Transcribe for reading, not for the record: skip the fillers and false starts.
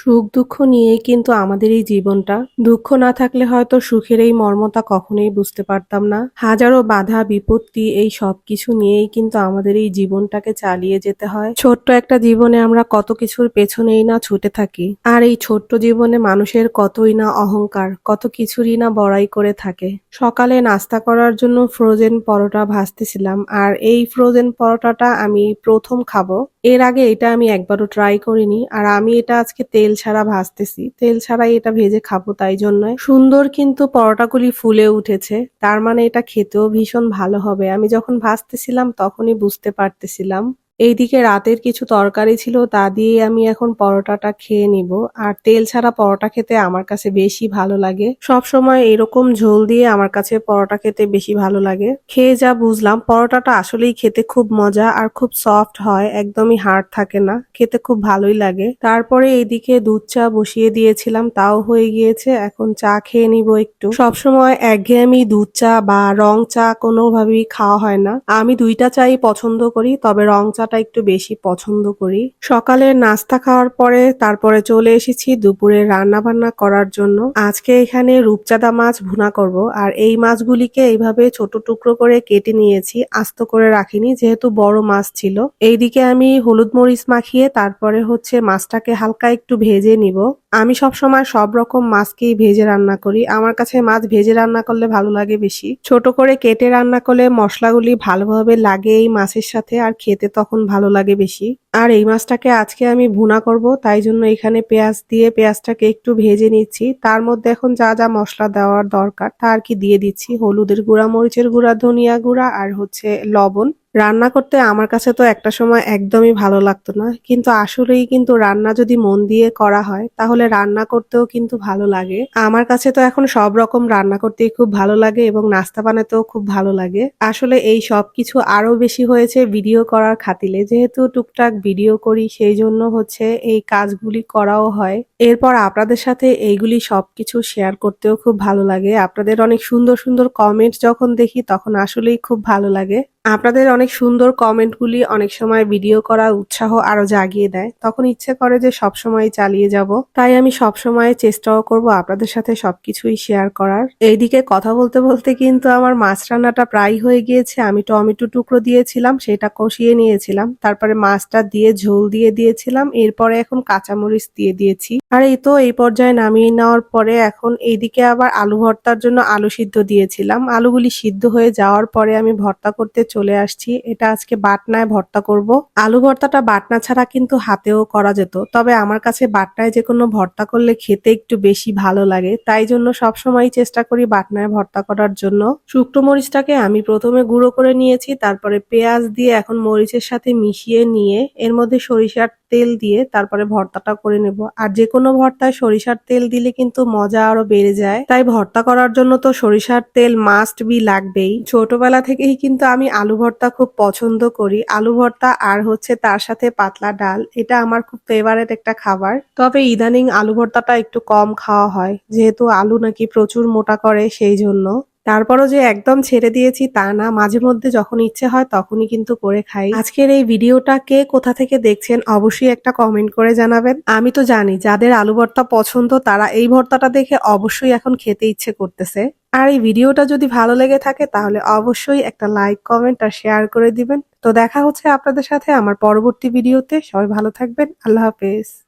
সুখ-দুঃখ নিয়েই কিন্তু আমাদের এই জীবনটা। দুঃখ না থাকলে হয়তো সুখের এই মর্মটা কখনোই বুঝতে পারতাম না। হাজারো বাধা বিপত্তি এই সবকিছু নিয়েই কিন্তু আমাদের এই জীবনটাকে চালিয়ে যেতে হয়। ছোট্ট একটা জীবনে আমরা কত কিছুর পেছনেই না ছুটে থাকি। আর এই ছোট্ট জীবনে মানুষের কতই না অহংকার, কত কিছুরই না বড়াই করে থাকে। সকালে নাস্তা করার জন্য ফ্রোজেন পরোটা ভাজতেছিলাম। আর এই ফ্রোজেন পরোটাটা আমি ১ম খাবো। এর আগে এটা আমি একবারও ট্রাই করিনি। আর আমি এটা আজকে তেল ছাড়া ভাজতেছি। তেল ছাড়াই এটা ভেজে খাবো তাই জন্যই। সুন্দর কিন্তু পরোটাগুলি ফুলে উঠেছে। তার মানে এটা খেতেও ভীষণ ভালো হবে। আমি যখন ভাজতেছিলাম তখনই বুঝতে পারতেছিলাম। এইদিকে রাতের কিছু তরকারি ছিল তা দিয়ে আমি এখন পরোটাটা খেয়ে নিব। আর তেল ছাড়া পরোটা খেতে আমার কাছে বেশি ভালো লাগে। সবসময় এরকম ঝোল দিয়ে আমার কাছে পরোটা খেতে বেশি ভালো লাগে। খেয়ে যা বুঝলাম পরোটাটা আসলেই খেতে খুব মজা আর খুব সফট হয়, একদমই হার্ড থাকে না। খেতে খুব ভালোই লাগে। তারপরে এইদিকে দুধ চা বসিয়ে দিয়েছিলাম, তাও হয়ে গিয়েছে। এখন চা খেয়ে নিব একটু। সবসময় একঘেয়েমি দুধ চা বা রং চা কোনোভাবেই খাওয়া হয় না। আমি দুইটা চাই পছন্দ করি, তবে রং চাটা একটু বেশি পছন্দ করি। সকালে নাস্তা খাওয়ার পরে তারপরে চলে এসেছি দুপুরে রান্না বান্না করার জন্য। আজকে এখানে রূপচাঁদা মাছ ভুনা করব। আর এই মাছগুলিকে এইভাবে ছোট টুকরো করে কেটে নিয়েছি, আস্ত করে রাখিনি যেহেতু বড় মাছ ছিল। এইদিকে আমি হলুদ মরিচ মাখিয়ে তারপরে হচ্ছে মাছটাকে হালকা একটু ভেজে নিব। আমি সবসময় সব রকম মাছকেই ভেজে রান্না করি। আমার কাছে মাছ ভেজে রান্না করলে ভালো লাগে বেশি। ছোট করে কেটে রান্না করলে মশলাগুলি ভালোভাবে লাগে এই মাছের সাথে, আর খেতে তখন ভালো লাগে বেশি। আর এই মাছটাকে আজকে আমি ভুনা করব, তাই জন্য এখানে পেঁয়াজ দিয়ে পেঁয়াজটাকে একটু ভেজে নিচ্ছি। তার মধ্যে এখন যা যা মশলা দেওয়ার দরকার তা আর কি দিয়ে দিচ্ছি। হলুদের গুঁড়া, মরিচের গুঁড়া, ধনিয়া গুঁড়া আর হচ্ছে লবণ। রান্না করতে আমার কাছে তো একটা সময় একদমই ভালো লাগতো না, কিন্তু আসলেই কিন্তু রান্না যদি মন দিয়ে করা হয় তাহলে রান্না করতেও কিন্তু ভালো লাগে। আমার কাছে তো এখন সব রকম রান্না করতেই খুব ভালো লাগে এবং নাস্তা বানাতেও খুব ভালো লাগে। আসলে এই সব কিছু আরো বেশি হয়েছে ভিডিও করার খাতিলে, যেহেতু টুকটাক ভিডিও করি সেই জন্য হচ্ছে এই কাজগুলি করাও হয়। এরপর আপনাদের সাথে এইগুলি সবকিছু শেয়ার করতেও খুব ভালো লাগে। আপনাদের অনেক সুন্দর সুন্দর কমেন্ট যখন দেখি তখন আসলেই খুব ভালো লাগে। আপনাদের অনেক সুন্দর কমেন্টগুলি অনেক সময় ভিডিও করার উৎসাহ আরো জাগিয়ে দেয়। তখন ইচ্ছে করে যে সবসময় চালিয়ে যাব। তাই আমি সবসময় চেষ্টাও করব আপনাদের সাথে সবকিছুই শেয়ার করার। এইদিকে কথা বলতে বলতে কিন্তু আমার মাছ রান্নাটা প্রায় হয়ে গিয়েছে। আমি টমেটো টুকরো দিয়েছিলাম, সেটা কষিয়ে নিয়েছিলাম। তারপরে মাছটা দিয়ে ঝোল দিয়ে দিয়েছিলাম। এরপরে এখন কাঁচামরিচ দিয়ে দিয়েছি। আর এই তো এই পর্যায়ে নামিয়ে নেওয়ার পরে এখন এইদিকে আবার আলু ভর্তার জন্য আলু সিদ্ধ দিয়েছিলাম। আলুগুলি সিদ্ধ হয়ে যাওয়ার পরে আমি ভর্তা করতে চলে আসছি। এটা আজকে বাটনায় ভর্তা করব। আলু ভর্তাটা বাটনা ছাড়া কিন্তু হাতেও করা যেত, তবে আমার কাছে বাটনায় যে কোনো ভর্তা করলে খেতে একটু বেশি ভালো লাগে, তাই জন্য সবসময় চেষ্টা করি বাটনায় ভর্তা করার জন্য। শুকনো মরিচটাকে আমি প্রথমে গুঁড়ো করে নিয়েছি, তারপরে পেঁয়াজ দিয়ে এখন মরিচের সাথে মিশিয়ে নিয়ে এর মধ্যে সরিষার তেল দিয়ে তারপরে ভর্তাটা করে নেব। আর যে কোনো ভর্তায় সরিষার তেল দিলে কিন্তু মজা আরো বেড়ে যায়। তাই ভর্তা করার জন্য তো সরিষার তেল মাস্ট বি লাগবেই। ছোটবেলা থেকেই কিন্তু আমি আলু ভর্তা খুব পছন্দ করি। আলু ভর্তা আর হচ্ছে তার সাথে পাতলা ডাল, এটা আমার খুব ফেভারিট একটা খাবার। তবে ইদানিং আলু ভর্তাটা একটু কম খাওয়া হয়, যেহেতু আলু নাকি প্রচুর মোটা করে সেই জন্য। তারপরও যে একদম ছেড়ে দিয়েছি তা না, মাঝে মধ্যে যখন ইচ্ছে হয় তখনই কিন্তু করে খাই। আজকের এই ভিডিওটা কে কোথা থেকে দেখছেন অবশ্যই একটা কমেন্ট করে জানাবেন। আমি তো জানি যাদের আলু ভর্তা পছন্দ তারা এই ভর্তাটা দেখে অবশ্যই এখন খেতে ইচ্ছে করতেছে। আর এই ভিডিওটা যদি ভালো লেগে থাকে তাহলে অবশ্যই একটা লাইক, কমেন্ট আর শেয়ার করে দিবেন। তো দেখা হচ্ছে আপনাদের সাথে আমার পরবর্তী ভিডিওতে। সবাই ভালো থাকবেন। আল্লাহ হাফেজ।